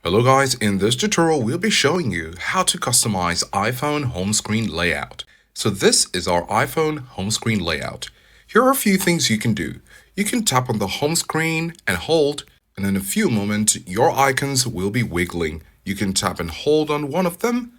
Hello guys, in this tutorial we'll be showing you how to customize iPhone home screen layout. So this is our iPhone home screen layout. Here are a few things you can do. You can tap on the home screen and hold, and in a few moments your icons will be wiggling. You can tap and hold on one of them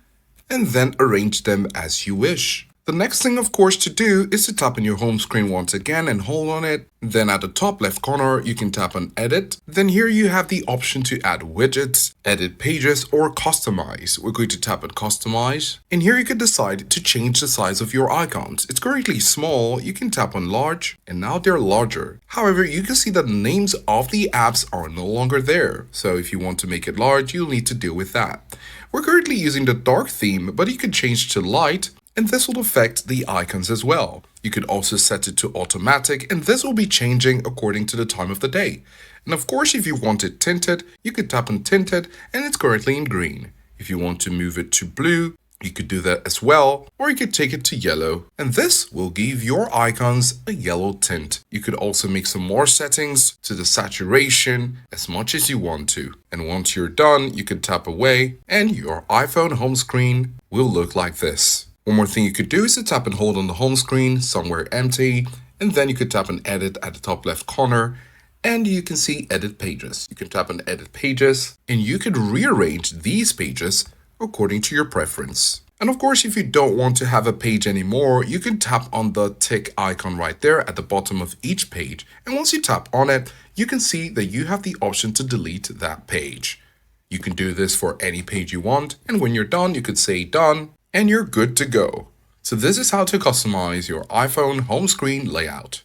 and then arrange them as you wish. The next thing, of course, to do is to tap on your home screen once again and hold on it. Then at the top left corner, you can tap on Edit. Then here you have the option to add widgets, edit pages, or customize. We're going to tap on Customize. And here you can decide to change the size of your icons. It's currently small. You can tap on Large, and now they're larger. However, you can see that the names of the apps are no longer there. So if you want to make it large, you'll need to deal with that. We're currently using the dark theme, but you can change to light, and this will affect the icons as well. You could also set it to automatic, and this will be changing according to the time of the day. And of course, if you want it tinted, you could tap on tinted, and it's currently in green. If you want to move it to blue, you could do that as well, or you could take it to yellow, and this will give your icons a yellow tint. You could also make some more settings to the saturation as much as you want to. And once you're done, you can tap away, and your iPhone home screen will look like this. One more thing you could do is to tap and hold on the home screen somewhere empty, and then you could tap on Edit at the top left corner, and you can see Edit Pages. You can tap on Edit Pages, and you could rearrange these pages according to your preference. And of course, if you don't want to have a page anymore, you can tap on the tick icon right there at the bottom of each page. And once you tap on it, you can see that you have the option to delete that page. You can do this for any page you want, and when you're done, you could say Done, and you're good to go. So this is how to customize your iPhone home screen layout.